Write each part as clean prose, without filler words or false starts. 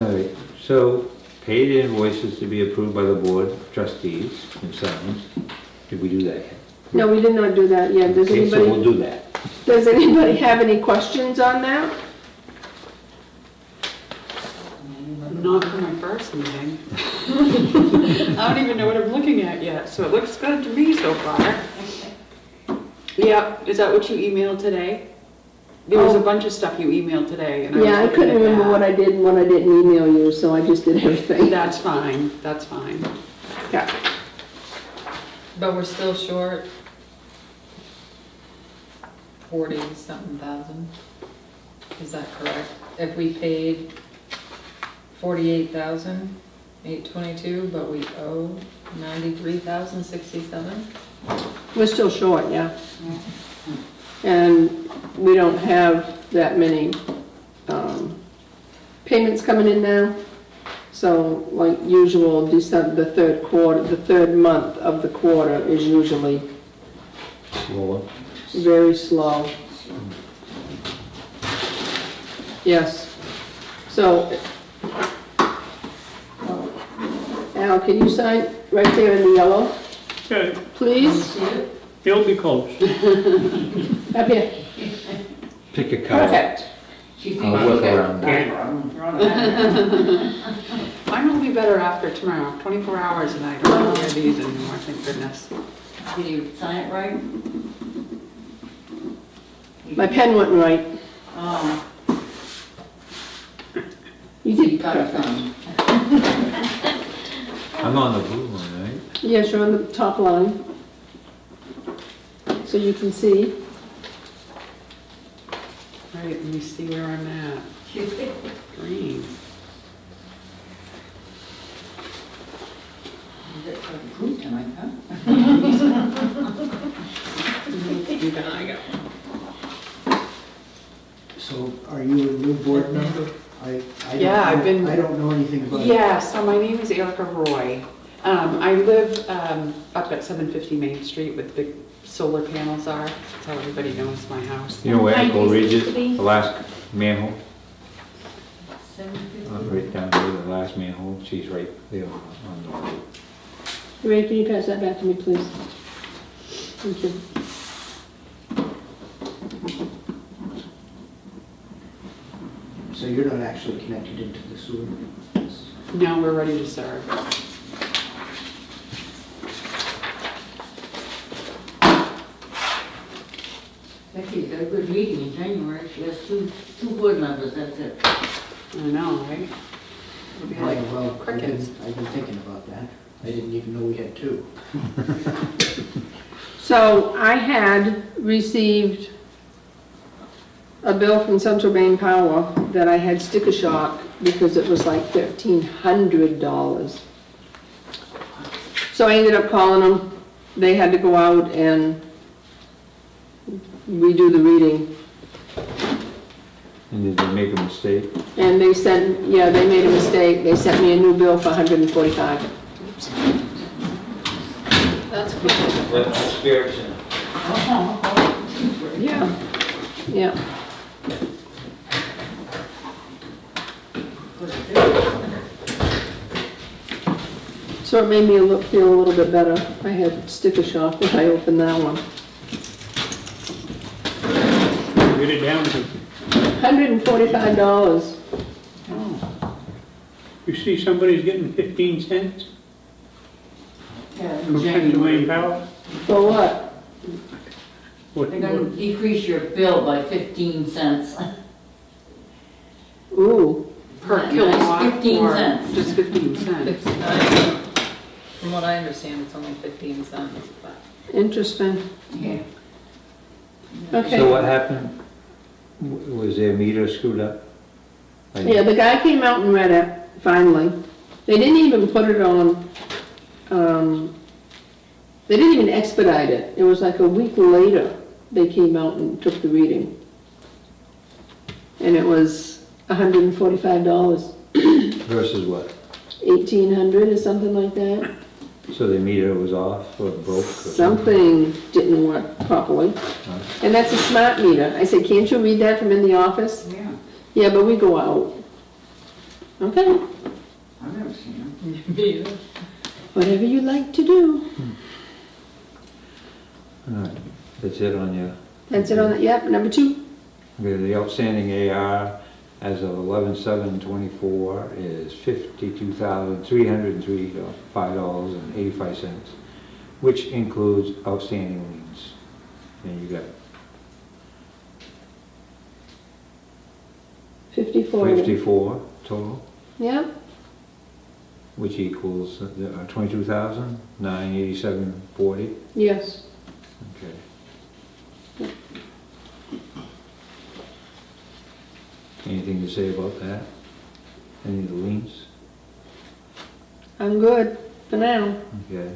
All right, so paid invoices to be approved by the board of trustees and signed. Did we do that yet? No, we did not do that yet. Does Okay, so we'll anybody, do that. does anybody have any questions on that? Not for my first meeting. I don't even know what I'm looking at yet, so it looks good to me so far. Yep, is that what you emailed today? There was a bunch of stuff you emailed today. And Yeah, I was couldn't looking at remember that. what I did and what I didn't email you, so I just did everything. That's fine, that's fine. Yeah. But we're still short 40-something thousand. Is that correct? If we paid 48,822, but we owe 93,067? We're still short, yeah. And we don't have that many payments coming in now. So like usual, December, the third quarter, the third month of the quarter is usually Slower. very slow. Yes. So, Al, can you sign right there in the yellow, Okay, please? it'll be close. Up here. Pick a color. Perfect. I'll work around that. Mine will be better after tomorrow, 24 hours and I don't wear these anymore, thank goodness. Did you sign it right? My pen wasn't right. Oh, You you did got it perfect. done. I'm on the blue one, right? Yes, you're on the top line. So you can see. Right, let me see where I'm at. Green. Is it for food tonight, huh? You got, I got. So are you a new board member? I don't Yeah, I've know- been- I don't know anything about it. Yeah, so my name is Erica Roy. I live up at 750 Main Street where the big solar panels are. That's how everybody knows my house. You know where Echo Ridge is, to be. the last manhole? 7:50. Right down there, the last manhole, she's right there on the road. Ray, can you pass that back to me, please? Thank you. So you're not actually connected into the sewer? Now we're ready to serve. Becky's got a good meeting in January. She has two board members, that's it. I know, right? It'll be like Yeah, well, crickets. I've been thinking about that. I didn't even know we had two. So I had received a bill from Central Maine Power that I had sticker shock because it was like $1,300. So I ended up calling them. They had to go out and redo the reading. And did they make a mistake? And they sent, yeah, they made a mistake. They sent me a new bill for $145. That's cool. That's spirits in it. Yeah, yeah. So it made me feel a little bit better. I had sticker shock when I opened that one. Get it down to, $145. you see somebody's getting 15 cents Yeah, in from Pennsylvania January. Power? For what? What, They're gonna decrease your bill by 15 cents. Ooh, Per Nice, kilowatt 15 or cents. just 15 cents? From what I understand, it's only 15 cents, but interesting. Yeah. Okay. So what happened? Was their meter screwed up? Yeah, the guy came out and read it, finally. They didn't even put it on, they didn't even expedite it. It was like a week later, they came out and took the reading. And it was $145, Versus what? $1,800 or something like that. So the meter was off or broke? Or Something didn't work properly. And that's a smart meter. I said, can't you read that from in the office? Yeah. Yeah, but we go out. Okay, I've never seen them. Me either. whatever you like to do. All right, that's it on your, That's it on, yep, number 2. okay, the outstanding AR as of 11/7/24 is $52,305.85, which includes outstanding liens. And you got 54. 54 total, Yep, which equals 22,987.40. yes. Okay. Anything to say about that? Any of the liens? I'm good for now. Okay.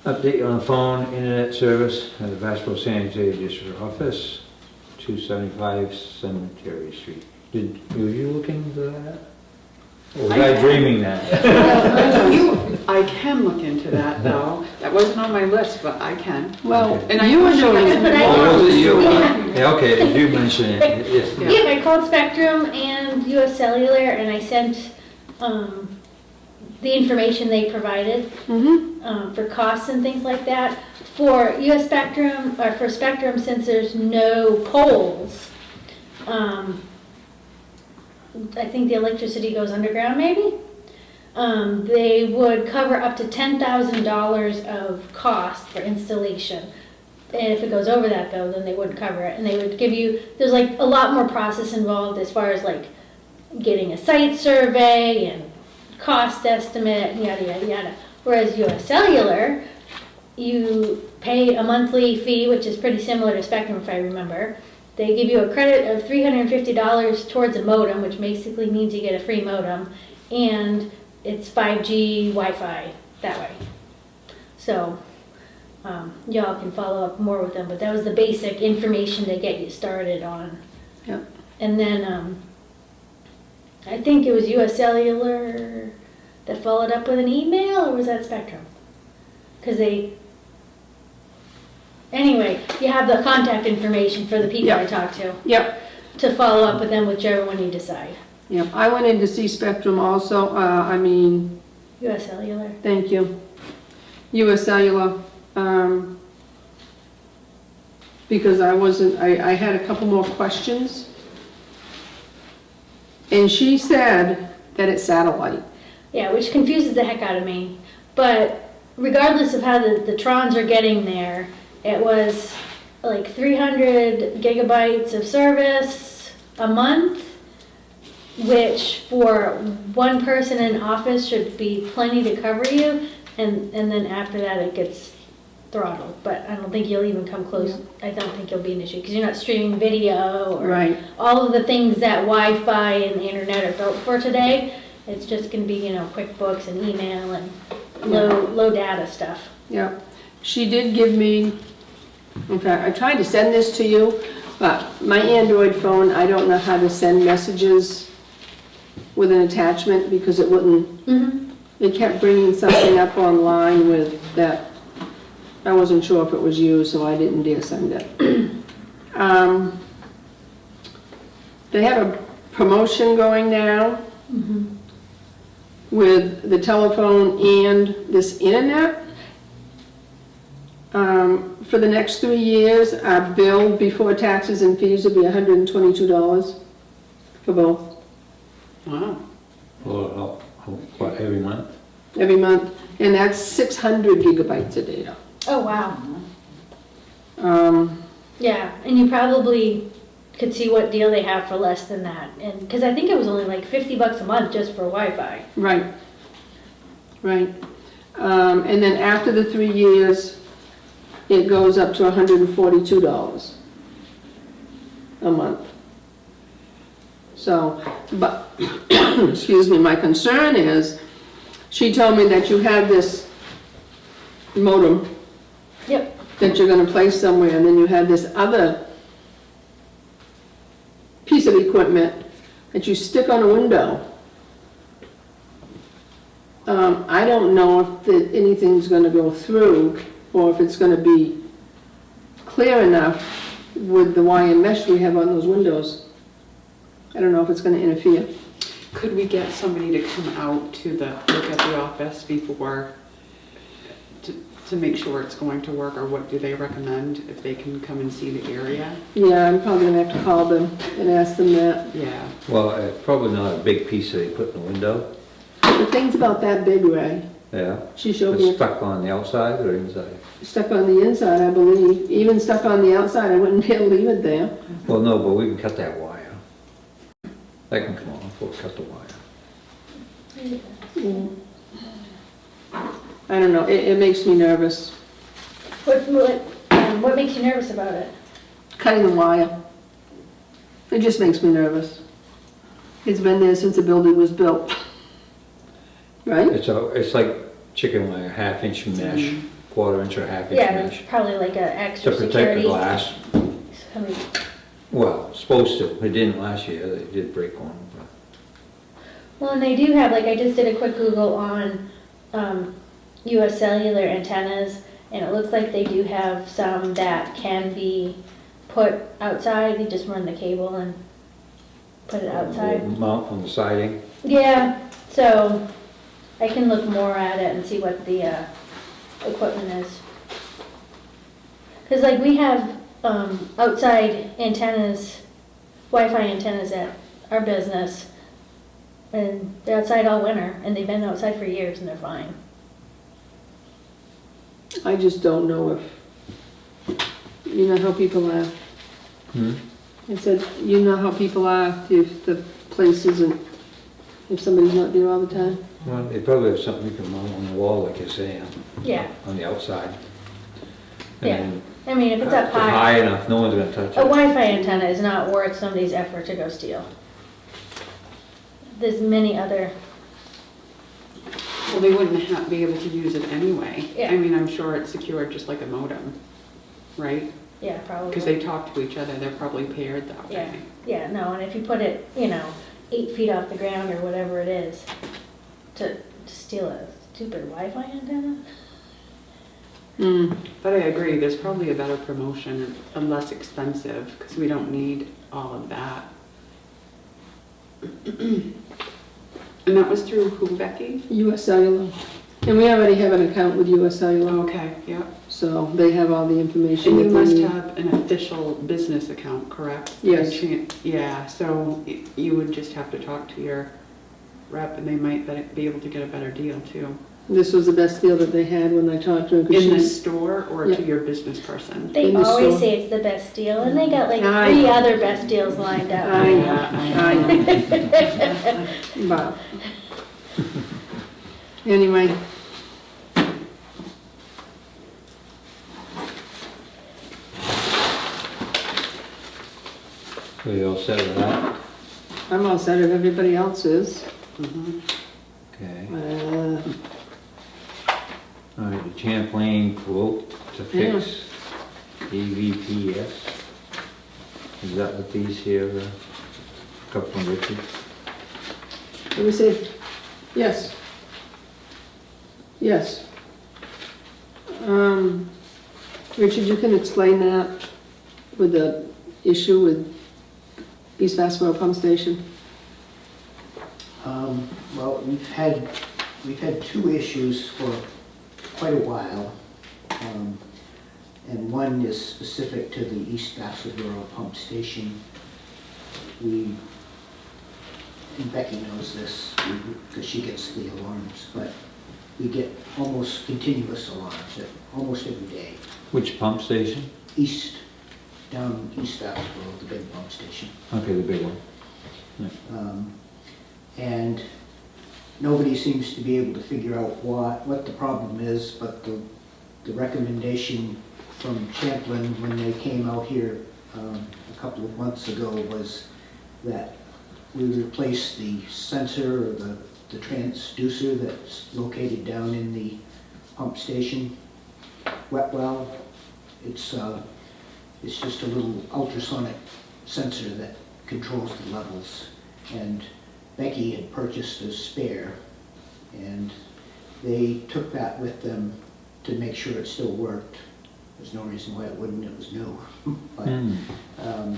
Update on the phone, internet service at the Vassalboro Sanitary District Office, 275 Cemetery Street. Were you looking into that? Or was I dreaming that? I can look into that though. That wasn't on my list, but I can. Well, Okay. And I you were doing But it. I- Oh, was it you? Yeah. Yeah, okay, if you mention it, it's, Yeah. Yeah, I called Spectrum and US Cellular and I sent the information they provided for costs and things like that. For US Spectrum, or for Spectrum, since there's no poles, I think the electricity goes underground maybe. They would cover up to $10,000 of cost for installation. And if it goes over that though, then they wouldn't cover it. And they would give you, there's like a lot more process involved as far as like getting a site survey and cost estimate, yada, yada, yada. Whereas US Cellular, you pay a monthly fee, which is pretty similar to Spectrum if I remember. They give you a credit of $350 towards a modem, which basically means you get a free modem. And it's 5G Wi-Fi that way. So y'all can follow up more with them, but that was the basic information to get you started on. Yep. And then I think it was US Cellular that followed up with an email, or was that Spectrum? Because anyway, you have the contact information for the people I Yep. talked to Yep, follow up with them, whichever one you decide. yep. I went in to see Spectrum also, US Cellular. thank you. US Cellular, because I had a couple more questions. And she said that it's satellite. Yeah, which confuses the heck out of me. But regardless of how the Trons are getting there, it was like 300 gigabytes of service a month, which for one person in office should be plenty to cover you. And then after that, it gets throttled. But I don't think you'll even come close. I don't think it'll be an issue because you're not streaming video or Right. all of the things that Wi-Fi and the internet are built for today. It's just going to be, QuickBooks and email and low data stuff. Yeah, she did give me, in fact, I tried to send this to you, but my Android phone, I don't know how to send messages with an attachment because it wouldn't, it kept bringing something up online with that, I wasn't sure if it was you, so I didn't dare send it. They have a promotion going now with the telephone and this internet. For the next 3 years, our bill before taxes and fees will be $122 for both, Wow. what, every month? every month, and that's 600 gigabytes of data. Oh, wow. Um, Yeah, and you probably could see what deal they have for less than that. And because I think it was only like $50 a month just for Wi-Fi. Right, right. And then after the 3 years, it goes up to $142 a month. So, but, excuse me, my concern is, she told me that you have this modem Yep. that you're gonna place somewhere, and then you have this other piece of equipment that you stick on a window. I don't know if anything's gonna go through, or if it's gonna be clear enough with the wire mesh we have on those windows. I don't know if it's gonna interfere. Could we get somebody to come out to look at the office before, to make sure it's going to work, or what do they recommend, if they can come and see the area? Yeah, I'm probably gonna have to call them and ask them that. Yeah. Well, it's probably not a big piece that they put in the window. The thing's about that big, Ray. Yeah. She showed It's me, stuck on the outside or inside? stuck on the inside, I believe. Even stuck on the outside, I wouldn't be able to leave it there. Well, no, but we can cut that wire. That can come off, we'll cut the wire. I don't know, it makes me nervous. What makes you nervous about it? Cutting the wire. It just makes me nervous. It's been there since the building was built. Right? It's like chicken wire, half-inch mesh, quarter-inch or half-inch Yeah, mesh. it's probably like an To extra protect the security. glass. Something. Well, it's supposed to. It didn't last year, they did break one. But Well, and they do have, like, I just did a quick Google on US cellular antennas, and it looks like they do have some that can be put outside. You just run the cable and put it outside. we'll mount on the siding. Yeah, so I can look more at it and see what the equipment is. Because, like, we have outside antennas, Wi-Fi antennas at our business, and they're outside all winter, and they've been outside for years, and they're fine. I just don't know if, you know how people are. Hmm? I said, you know how people are if the place isn't, if somebody's not there all the time. Well, they probably have something you can mount on the wall, like you're saying, Yeah, on the outside. Yeah. And I mean, if it's up if they're high, high enough, no one's gonna touch a it. Wi-Fi antenna is not worth somebody's effort to go steal. There's many other, Well, they wouldn't be able to use it anyway. Yeah. I mean, I'm sure it's secured just like a modem, right? yeah, probably. Because they talk to each other, they're probably paired that Yeah. way. Yeah, no, and if you put it, 8 feet off the ground or whatever it is, to steal a stupid Wi-Fi antenna? Hmm. But I agree, there's probably a better promotion and less expensive, because we don't need all of that. And that was through who, Becky? US Cellular. And we already have an account with US Cellular, Okay, yeah. so they have all the information And that you they must need. have an official business account, correct? Yes. Yeah, so you would just have to talk to your rep, and they might be able to get a better deal too. This was the best deal that they had when I talked to them. In the store or Yeah. to your business person? They In the always store. say it's the best deal, and they got like I 3 know. other best deals lined up. I know, Yeah, I know. But, anyway. So you all set with that? I'm all set if everybody else is. Mhm. Okay. Uh, All right, the Champlain quote to fix EVPS. Is that what these here, come from Richard? Let me see. Yes. Yes. Richard, you can explain that with the issue with East Vassalboro Pump Station? Well, we've had 2 issues for quite a while. And one is specific to the East Vassalboro Pump Station. And Becky knows this because she gets the alarms, but we get almost continuous alarms almost every day. Which pump station? Down East Vassalboro, the big pump station. Okay, the big one. And nobody seems to be able to figure out what the problem is, but the recommendation from Champlain when they came out here a couple of months ago was that we replace the sensor or the transducer that's located down in the pump station wet well. It's just a little ultrasonic sensor that controls the levels. And Becky had purchased a spare, and they took that with them to make sure it still worked. There's no reason why it wouldn't, it was new. But Hmm.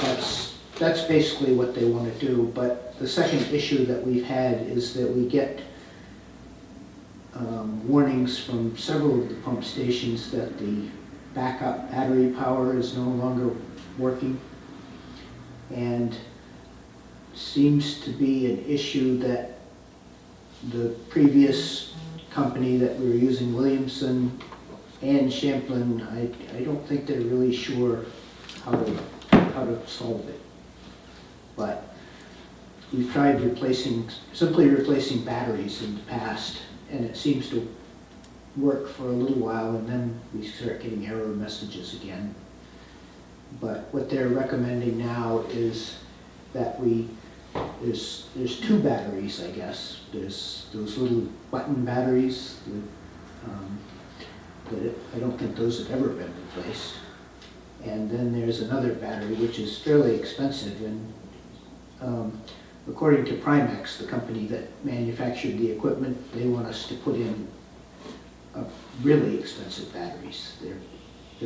that's that's basically what they want to do, but the second issue that we've had is that we get warnings from several of the pump stations that the backup battery power is no longer working. And seems to be an issue that the previous company that we were using, Williamson and Champlin, I don't think they're really sure how to solve it. But we've tried simply replacing batteries in the past, and it seems to work for a little while, and then we start getting error messages again. But what they're recommending now is that there's two batteries, I guess. There's those little button batteries that I don't think those have ever been replaced. And then there's another battery which is fairly expensive, and according to Primex, the company that manufactured the equipment, they want us to put in really expensive batteries. They're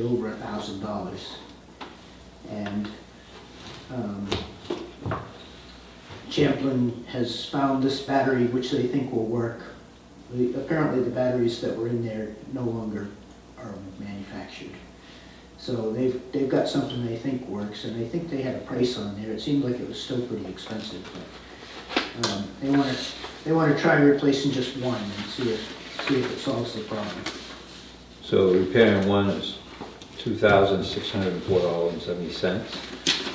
over $1,000. And Champlin has found this battery which they think will work. Apparently the batteries that were in there no longer are manufactured. So they've got something they think works, and I think they had a price on there. It seemed like it was still pretty expensive, but they want to try replacing just one and see if it solves the problem. So repairing one is $2,604.70.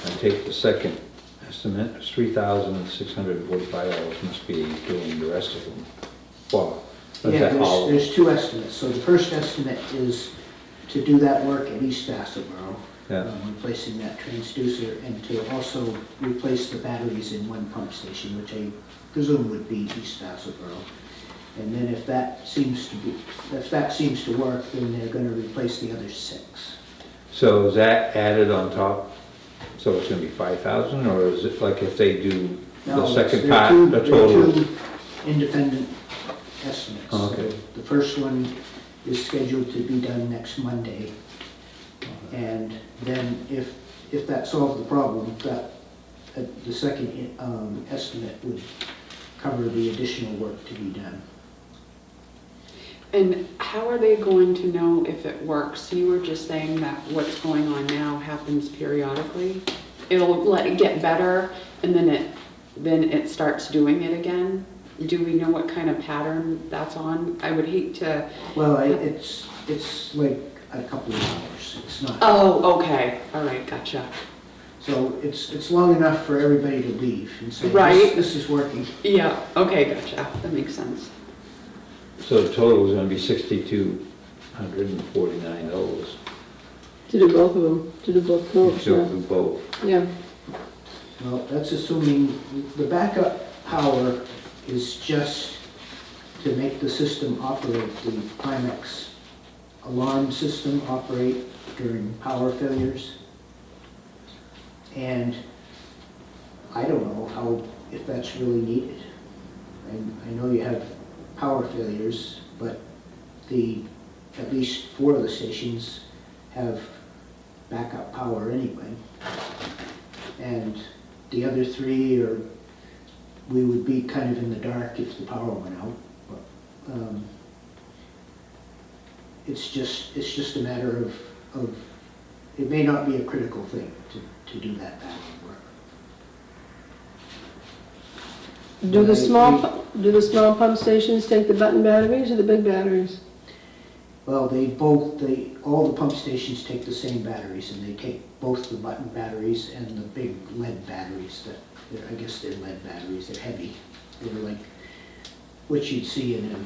And take the second estimate, it's $3,645, must be doing the rest of them. Well, that's Yeah, all. there's two estimates. So the first estimate is to do that work at East Vassalboro, Yeah. replacing that transducer, and to also replace the batteries in one pump station, which I presume would be East Vassalboro. And then if that seems to work, then they're going to replace the other 6. So is that added on top? So it's gonna be 5,000, or is it like if they do the No, second they're part, the they're total? two independent estimates. Okay. So the first one is scheduled to be done next Monday. And then if that solves the problem, the second estimate would cover the additional work to be done. And how are they going to know if it works? You were just saying that what's going on now happens periodically. It'll let it get better, and then it starts doing it again. Do we know what kind of pattern that's on? I would hate to. Well, it's like a couple of hours. It's not. Oh, okay. All right, gotcha. So it's long enough for everybody to leave and say, Right. this is working. Yeah. Okay, gotcha. That makes sense. So the total is gonna be $6,249. To do both of them, to do both groups, She'll yeah. do both. Yeah, Well, that's assuming the backup power is just to make the system operate, the Primex alarm system operate during power failures. And I don't know if that's really needed. And I know you have power failures, but at least 4 of the stations have backup power anyway. And the other 3 we would be kind of in the dark if the power went out. But, it's just a matter of it may not be a critical thing to do that backup work. do the small pump stations take the button batteries or the big batteries? Well, all the pump stations take the same batteries, and they take both the button batteries and the big lead batteries I guess they're lead batteries, they're heavy. They're like what you'd see in an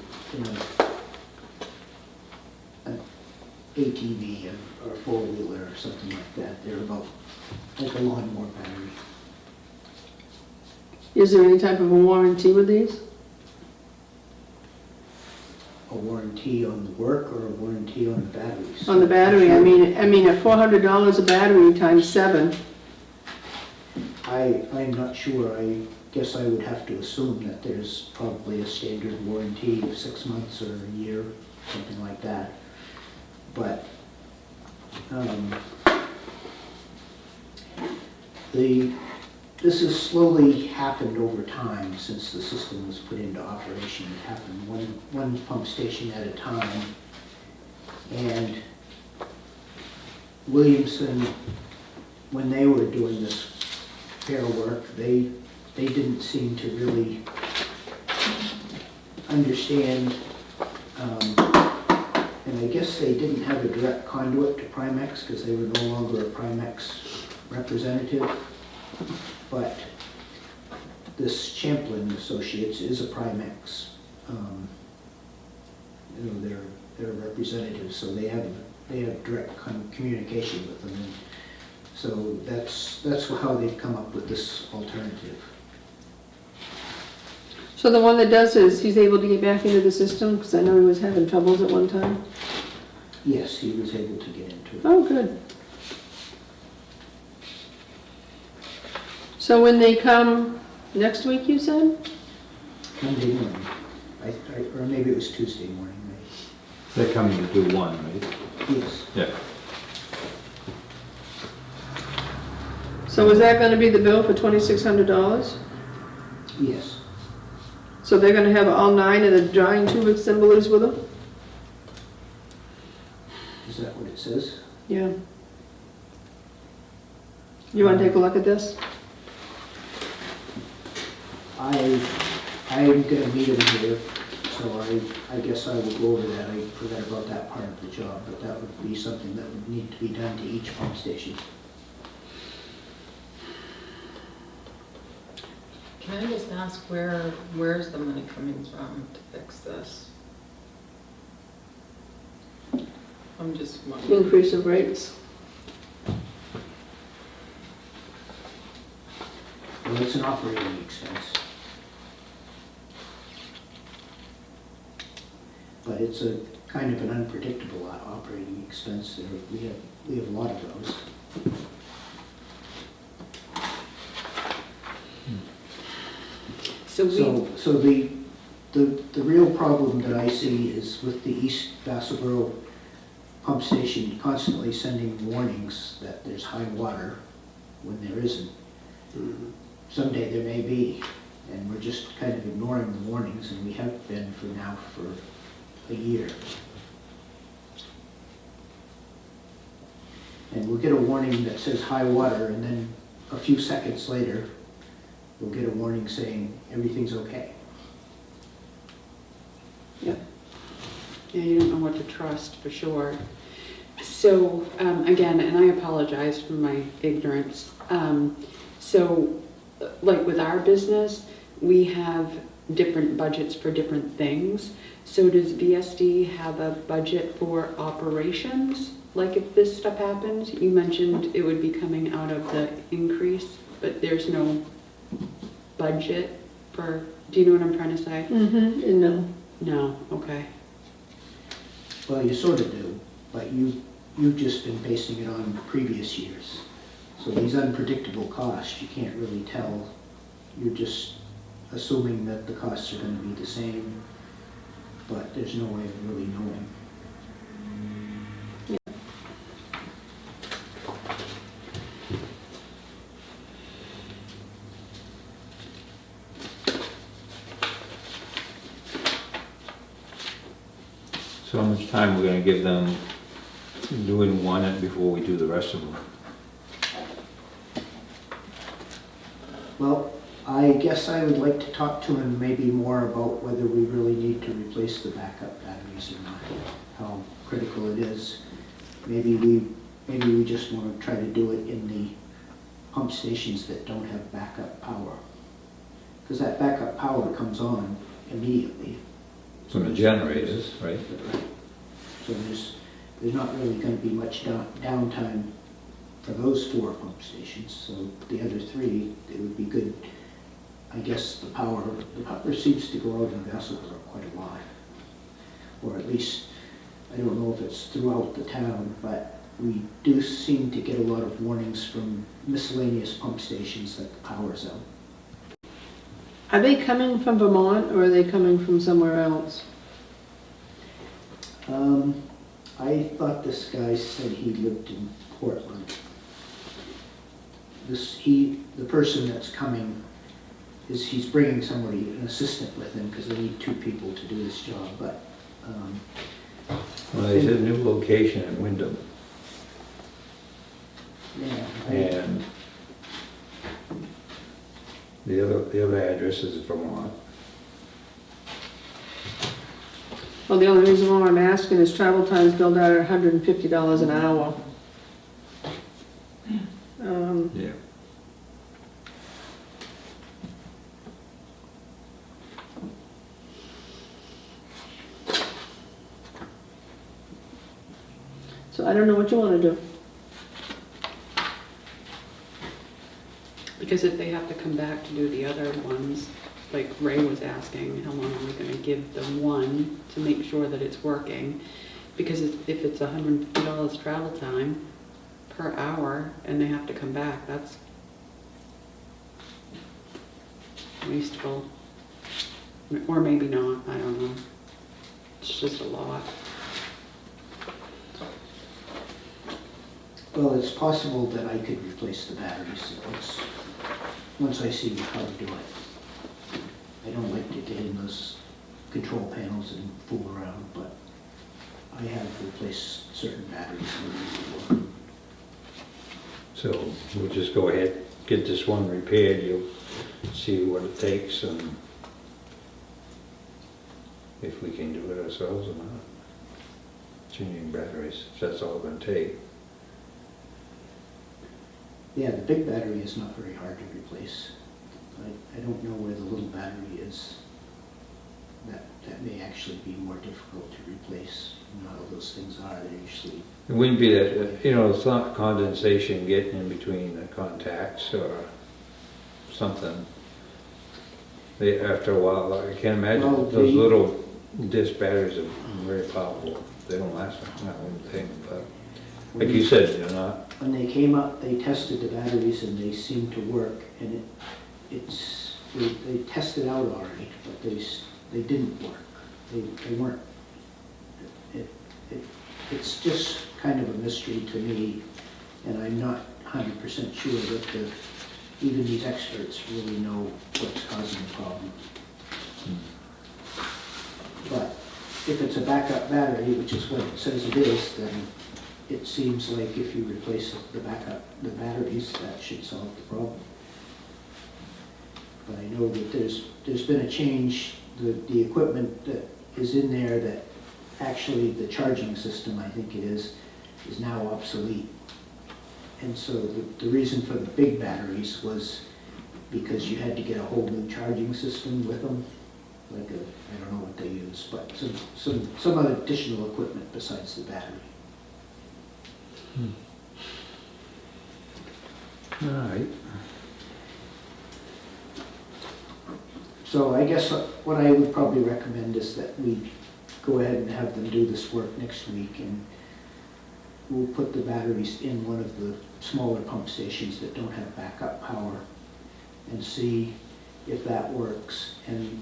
ATV or a 4-wheeler or something like that. They're about like a lawnmower battery. Is there any type of a warranty with these? A warranty on the work or a warranty on the batteries? On the battery, I mean at $400 a battery times 7. I'm not sure. I guess I would have to assume that there's probably a standard warranty of 6 months or a year, something like that. But the this has slowly happened over time since the system was put into operation. It happened one pump station at a time. And Williamson, when they were doing this repair work, they didn't seem to really understand, and I guess they didn't have a direct conduit to Primex because they were no longer a Primex representative. But this Champlin Associates is a Primex. You know, they're representatives, so they have direct communication with them. And so that's how they've come up with this alternative. So the one that does this, he's able to get back into the system? Because I know he was having troubles at one time. Yes, he was able to get into it. Oh, good. So when they come next week, you said? Monday morning, or maybe it was Tuesday morning. They're coming to do one, right? Yes. Yeah. So is that gonna be the bill for $2,600? Yes. So they're gonna have all 9 of the drying tube assemblies with them? Is that what it says? Yeah. You wanna take a look at this? I'm gonna meet him here, so I guess I will go over that. I forgot about that part of the job, but that would be something that would need to be done to each pump station. Can I just ask where's the money coming from to fix this? I'm just wondering. Increase of rates. Well, it's an operating expense. But it's a kind of an unpredictable operating expense. We have a lot of those. So the real problem that I see is with the East Vassalboro pump station constantly sending warnings that there's high water when there isn't. Someday there may be, and we're just kind of ignoring the warnings, and we have been for a year. And we'll get a warning that says high water, and then a few seconds later, we'll get a warning saying everything's okay. Yeah, you don't know what to trust for sure. So, again, and I apologize for my ignorance. So, like with our business, we have different budgets for different things. So does VSD have a budget for operations? Like if this stuff happens, you mentioned it would be coming out of the increase, but there's no budget for, do you know what I'm trying to say? Mm-hmm, no. No, okay. Well, you sort of do, but you've just been basing it on previous years. So these unpredictable costs, you can't really tell. You're just assuming that the costs are going to be the same, but there's no way of really knowing. So how much time we're gonna give them doing one before we do the rest of them? Well, I guess I would like to talk to him maybe more about whether we really need to replace the backup batteries or not, how critical it is. Maybe we just want to try to do it in the pump stations that don't have backup power. Because that backup power comes on immediately. From the generators, right? So there's not really going to be much downtime for those 4 pump stations. So the other 3, it would be good. I guess the power seems to go out in Vassalboro quite a lot. Or at least, I don't know if it's throughout the town, but we do seem to get a lot of warnings from miscellaneous pump stations that the power's out. Are they coming from Vermont or are they coming from somewhere else? I thought this guy said he lived in Portland. the person that's coming he's bringing somebody, an assistant with him, because they need 2 people to do this job, but, Well, there's a new location in Wyndham, yeah. and the other address is Vermont. Well, the only reason why I'm asking is travel time's billed out at $150 an hour. Yeah. So I don't know what you want to do. Because if they have to come back to do the other ones, like Ray was asking, how long are we gonna give them one to make sure that it's working? Because if it's $150 travel time per hour and they have to come back, that's wasteful. Or maybe not, I don't know. It's just a lot. Well, it's possible that I could replace the batteries once I see how to do it. I don't like to get in those control panels and fool around, but I have replaced certain batteries before. So we'll just go ahead, get this one repaired, you'll see what it takes and if we can do it ourselves or not. Changing batteries, if that's all it's gonna take. Yeah, the big battery is not very hard to replace. I don't know where the little battery is. That may actually be more difficult to replace. You know how those things are, they're usually... It wouldn't be that, it's not condensation getting in between the contacts or something. After a while, I can't imagine, Well, those little disc batteries are very powerful. They don't last long, I wouldn't think, but like you said, they're not. When they came up, they tested the batteries and they seemed to work, and they tested out all right, but they didn't work. They weren't. It's just kind of a mystery to me, and I'm not 100% sure that even these experts really know what's causing the problem. But if it's a backup battery, which is what it says it is, then it seems like if you replace the batteries, that should solve the problem. But I know that there's been a change, the equipment that is in there that actually the charging system, I think it is now obsolete. And so the reason for the big batteries was because you had to get a whole new charging system with them. Like I don't know what they use, but some other additional equipment besides the battery. All right. So I guess what I would probably recommend is that we go ahead and have them do this work next week, and we'll put the batteries in one of the smaller pump stations that don't have backup power and see if that works. And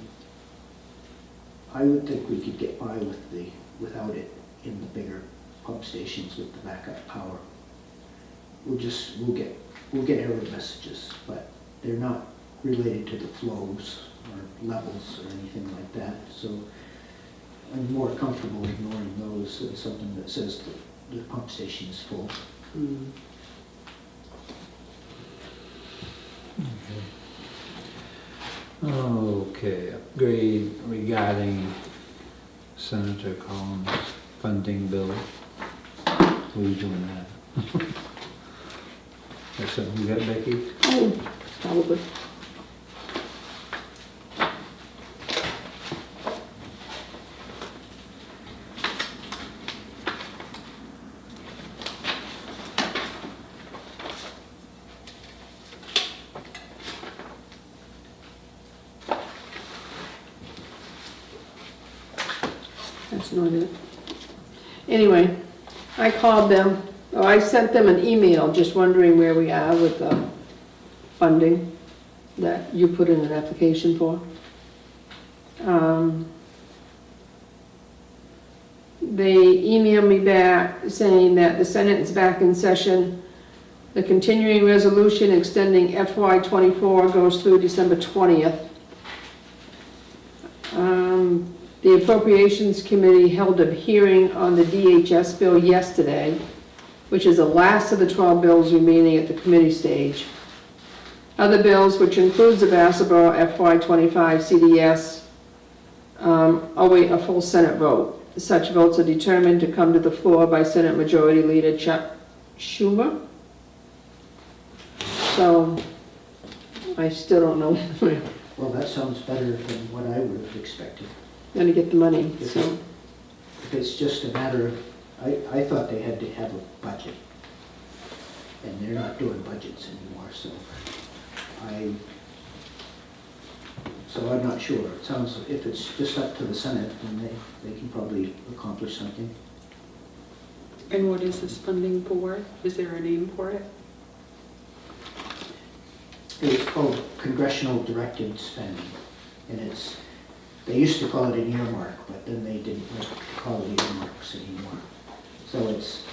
I would think we could get by without it in the bigger pump stations with the backup power. We'll get error messages, but they're not related to the flows or levels or anything like that. So I'm more comfortable ignoring those than something that says the pump station is full. Okay, upgrade regarding Senator Collins' funding bill. Who are you doing that? That's something you got, Becky? Oh, probably. That's not it. Anyway, I called them, or I sent them an email just wondering where we are with the funding that you put in an application for. They emailed me back saying that the Senate is back in session The continuing resolution extending FY '24 goes through December 20th. The Appropriations Committee held a hearing on the DHS bill yesterday, which is the last of the 12 bills remaining at the committee stage. Other bills, which includes the Vassalboro FY '25 CDS, await a full Senate vote. Such votes are determined to come to the floor by Senate Majority Leader Chuck Schumer. So, I still don't know when Well, that sounds better than what I would have expected. we're gonna get the money, so. If it's just a matter of, I thought they had to have a budget. And they're not doing budgets anymore, so I'm not sure. It sounds, if it's just up to the Senate, then they can probably accomplish something. And what is this funding for? Is there a name for it? It's called congressional directed spending, and they used to call it an earmark, but then they didn't like to call it earmarks anymore. So it's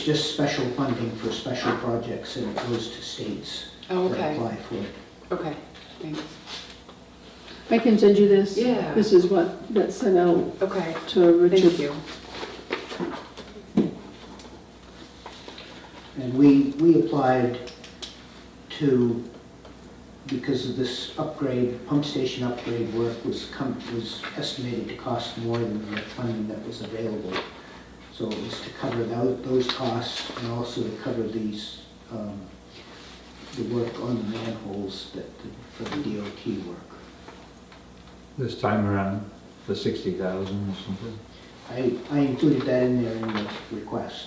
just special funding for special projects, and it goes to states Oh, that okay. apply for it. Okay, thanks. I can send you this. Yeah. This is what got sent out Okay, to Richard. thank you. And we applied to, because of this upgrade, pump station upgrade work was estimated to cost more than the funding that was available. So it was to cover those costs and also to cover these, the work on the manholes for the DOT work. This time around, the 60,000 or something. I included that in there in the request.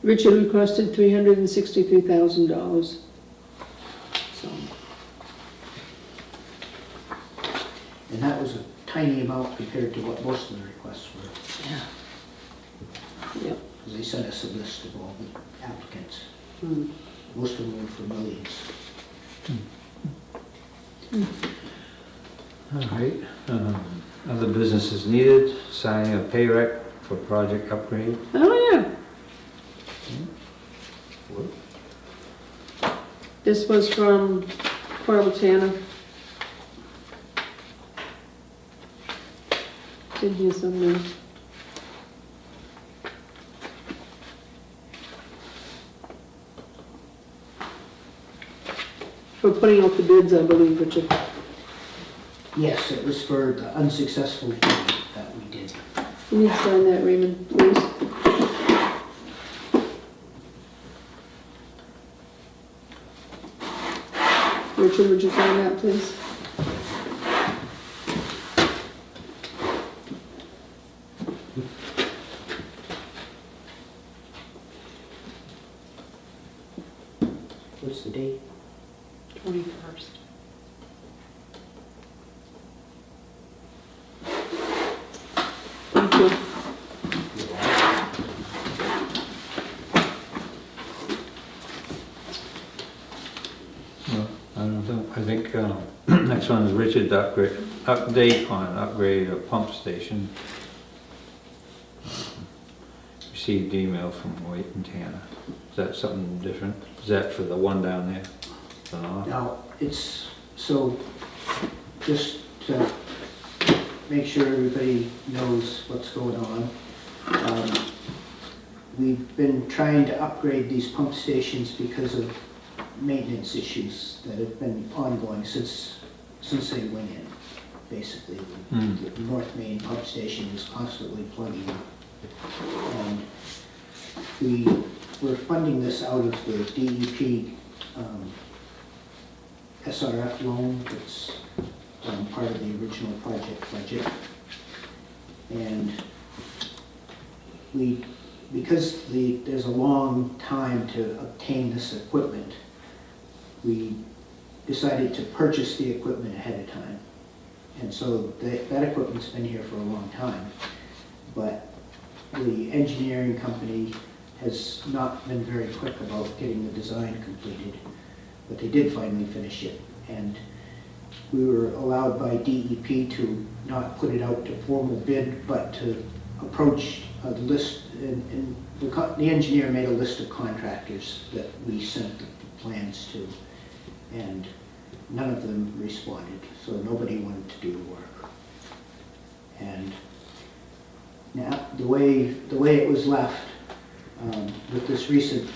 Richard requested $363,000. So, And that was a tiny amount compared to what most of the requests were. yep. Because they sent us a list of all the applicants. Hmm. Most of them were for millions. All right. Other businesses needed, signing a pay rec for project upgrade. Oh, yeah. This was from Tana. Did hear something. For putting out the bids, I believe, Richard. Yes, it was for the unsuccessful bid that we did. Can you sign that, Raymond, please? Richard, would you sign that, please? What's the date? 21st. Thank you. Well, I don't know. I think next one is Richard's update on upgrade of pump station. Received email from White and Tana. Is that something different? Is that for the one down there? No. Now, it's, so, just to make sure everybody knows what's going on, we've been trying to upgrade these pump stations because of maintenance issues that have been ongoing since they went in, basically. The North Main pump station is constantly plugging up. And we're funding this out of the DEP SRF loan that's part of the original project budget. And because there's a long time to obtain this equipment, we decided to purchase the equipment ahead of time. And so that equipment's been here for a long time, but the engineering company has not been very quick about getting the design completed, but they did finally finish it. And we were allowed by DEP to not put it out to formal bid, but to approach the list, and the engineer made a list of contractors that we sent the plans to, and none of them responded, so nobody wanted to do the work. And now, the way it was left, with this recent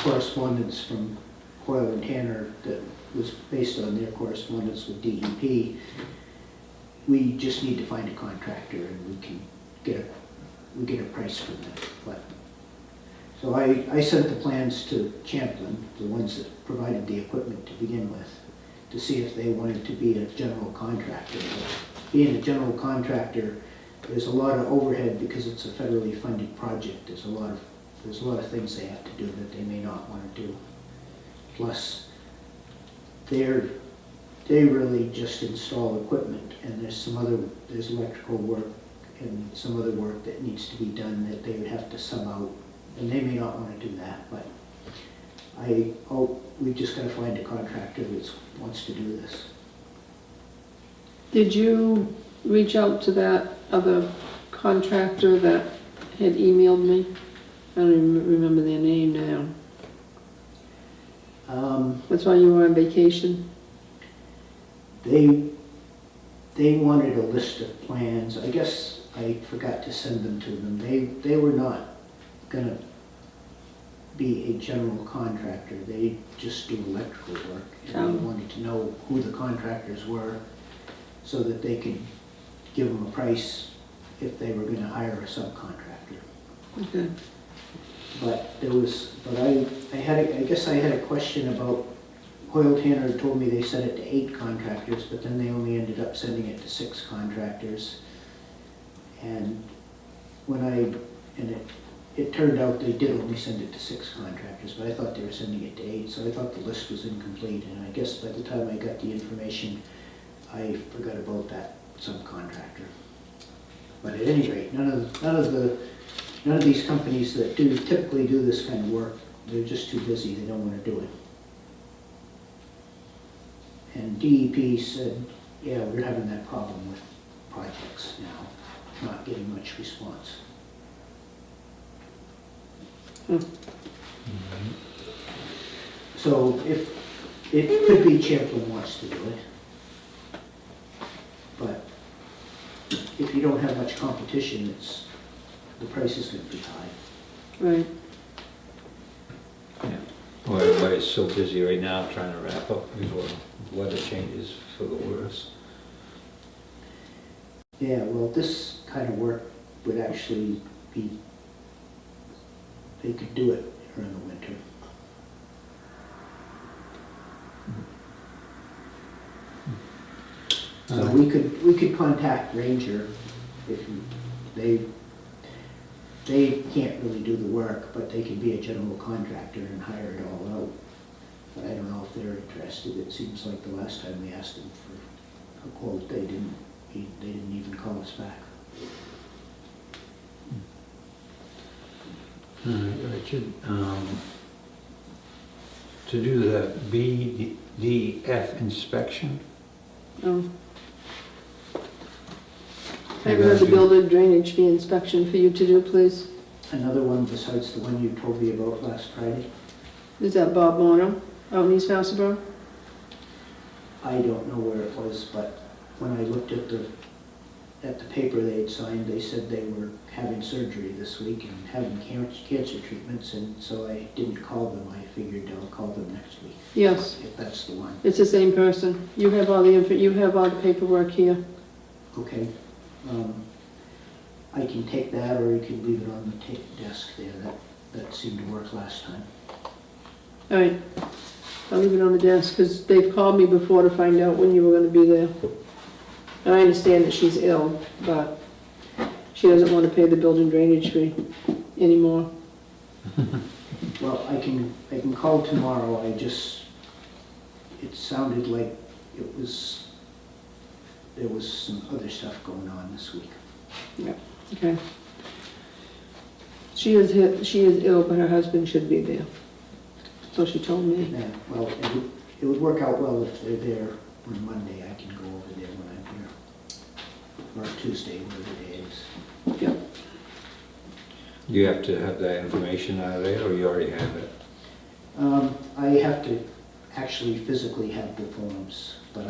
correspondence from Coyle and Tanner that was based on their correspondence with DEP, we just need to find a contractor and we can get a price from them. But so I sent the plans to Champlin, the ones that provided the equipment to begin with, to see if they wanted to be a general contractor. But being a general contractor, there's a lot of overhead because it's a federally funded project. There's a lot of things they have to do that they may not want to do. Plus, they really just install equipment, and there's electrical work and some other work that needs to be done that they would have to sub out, and they may not want to do that, but we just got to find a contractor that wants to do this. Did you reach out to that other contractor that had emailed me? I don't even remember their name now. That's why you were on vacation? They wanted a list of plans. I guess I forgot to send them to them. They were not gonna be a general contractor. They just do electrical work. And they wanted to know who the contractors were so that they could give them a price if they were gonna hire a subcontractor. Okay. But I guess I had a question about, Coyle Tanner told me they sent it to 8 contractors, but then they only ended up sending it to 6 contractors. And it turned out they did only send it to 6 contractors, but I thought they were sending it to 8, so I thought the list was incomplete. And I guess by the time I got the information, I forgot about that subcontractor. But at any rate, none of these companies that typically do this kind of work, they're just too busy, they don't want to do it. And DEP said, yeah, we're having that problem with projects now, not getting much response. So if it could be Champlin wants to do it, but if you don't have much competition, the price is going to be high. Right. Yeah. Well, everybody's so busy right now trying to wrap up before weather changes for the worse. Yeah, well, this kind of work would actually be, they could do it during the winter. So we could contact Ranger if they can't really do the work, but they can be a general contractor and hire it all out. But I don't know if they're interested. It seems like the last time we asked them for a quote, they didn't even call us back. All right, Richard, to do the BDF inspection, Oh. I have another building drainage fee inspection for you to do, please. Another one besides the one you told me about last Friday? Is that Bob Mono out in East Vassalboro? I don't know where it was, but when I looked at the paper they had signed, they said they were having surgery this week and having cancer treatments, and so I didn't call them. I figured I'll call them next week. Yes, If that's the one. it's the same person. You have all the paperwork here. Okay. I can take that, or you can leave it on the desk there. That seemed to work last time. All right, I'll leave it on the desk, because they've called me before to find out when you were gonna be there. And I understand that she's ill, but she doesn't want to pay the building drainage fee anymore. Well, I can call tomorrow. It sounded like there was some other stuff going on this week. Okay. She is ill, but her husband should be there. So she told me. Yeah, well, it would work out well if they're there on Monday. I can go over there when I'm here. Or Tuesday, whatever day it is. Yep. You have to have that information out of there, or you already have it? I have to actually physically have the forms, but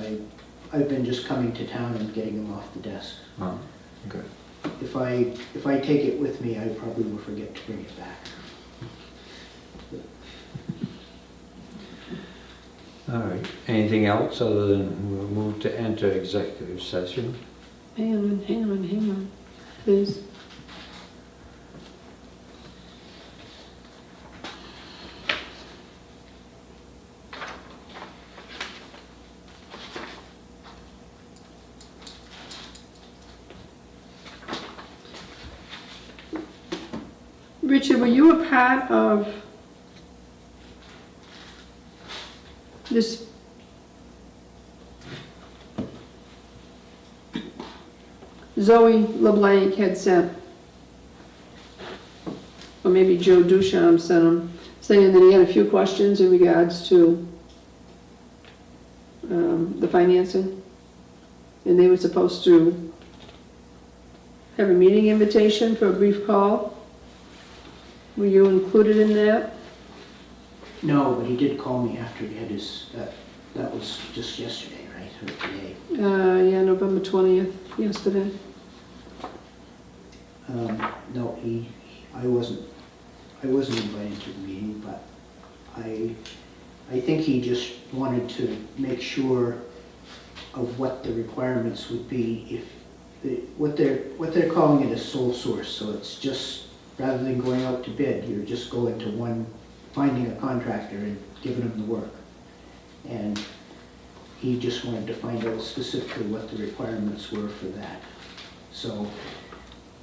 I've been just coming to town and getting them off the desk. Oh, okay. If I take it with me, I probably will forget to bring it back. All right. Anything else other than we'll move to enter executive session? Hang on, please. Richard, were you a part of this Zoe LeBlanc had sent, or maybe Joe Duchamp sent him, saying that he had a few questions in regards to the financing? And they were supposed to have a meeting invitation for a brief call? Were you included in that? No, but he did call me after he had his, that was just yesterday, right, or today? Yeah, November 20th, yesterday. No, I wasn't invited to the meeting, but I think he just wanted to make sure of what the requirements would be if, what they're calling it a sole source, so it's just, rather than going out to bid, you're just going to one, finding a contractor and giving him the work. And he just wanted to find out specifically what the requirements were for that. So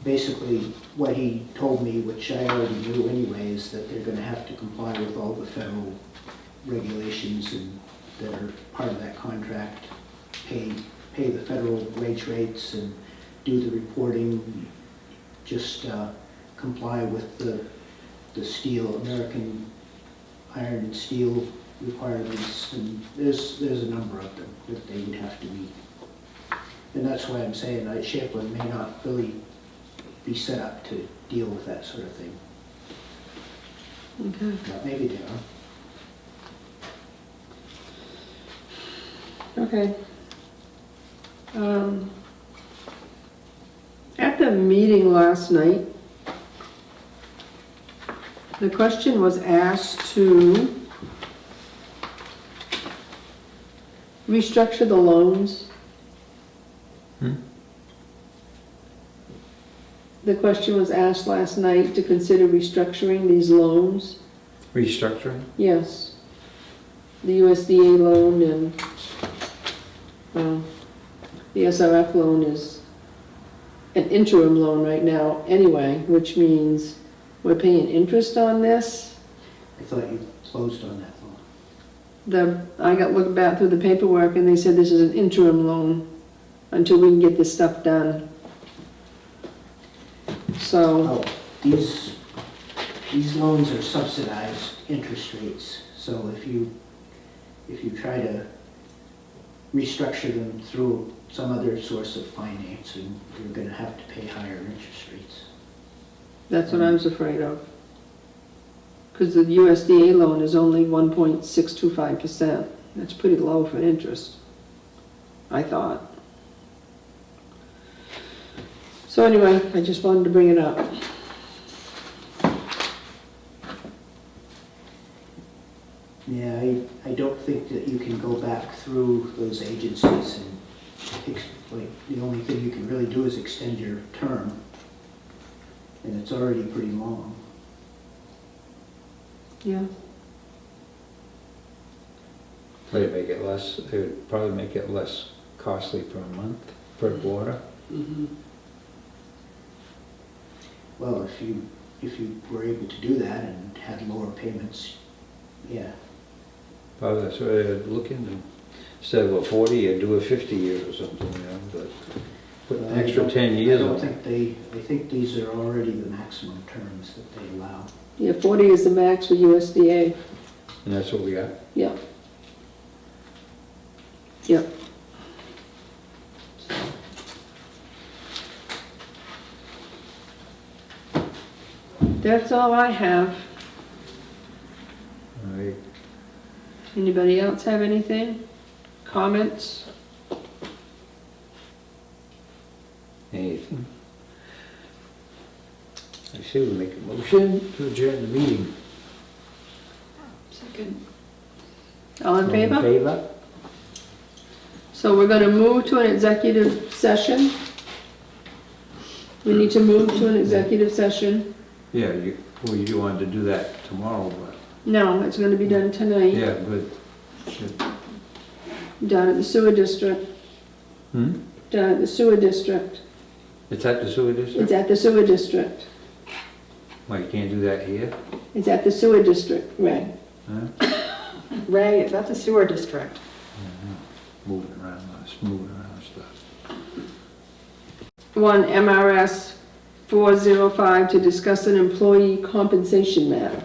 basically, what he told me, which I already knew anyway, is that they're gonna have to comply with all the federal regulations and that are part of that contract, pay the federal wage rates and do the reporting, just comply with the steel, American iron and steel requirements, and there's a number of them that they would have to meet. And that's why I'm saying that Champlin may not really be set up to deal with that sort of thing. Okay. But maybe they are. Okay. At the meeting last night, the question was asked to restructure the loans. The question was asked last night to consider restructuring these loans. Restructuring? Yes. The USDA loan and the SRF loan is an interim loan right now anyway, which means we're paying interest on this. I thought you closed on that loan. I got looked back through the paperwork and they said this is an interim loan until we can get this stuff done. So, Oh, these loans are subsidized interest rates, so if you try to restructure them through some other source of financing, you're gonna have to pay higher interest rates. that's what I was afraid of. Because the USDA loan is only 1.625%. That's pretty low for interest, I thought. So anyway, I just wanted to bring it up. Yeah, I don't think that you can go back through those agencies and, like, the only thing you can really do is extend your term, and it's already pretty long. Yeah. They'd make it less, they would probably make it less costly per month, per quarter. Mm-hmm. Well, if you were able to do that and had lower payments, yeah. Probably that's what I'd look into. Instead of a 40, you'd do a 50 years or something, you know, but put an extra 10 years I on don't it. think I think these are already the maximum terms that they allow. Yeah, 40 is the max for USDA. And that's what we got. Yeah. Yep. That's all I have. All right. Anybody else have anything? Comments? Anything? I say we make a motion to adjourn the meeting. Second. All in All favor? favor? So we're gonna move to an executive session. We need to move to an executive session. Yeah, you wanted to do that tomorrow, but, No, it's gonna be done tonight, yeah, good. Good. down at the sewer district, Hmm? down at the sewer district. It's at the sewer district? It's at the sewer district. Why, you can't do that here? It's at the sewer district, Ray. Huh? Ray, is that the sewer district? Moving around stuff. 1 MRS 405 to discuss an employee compensation matter.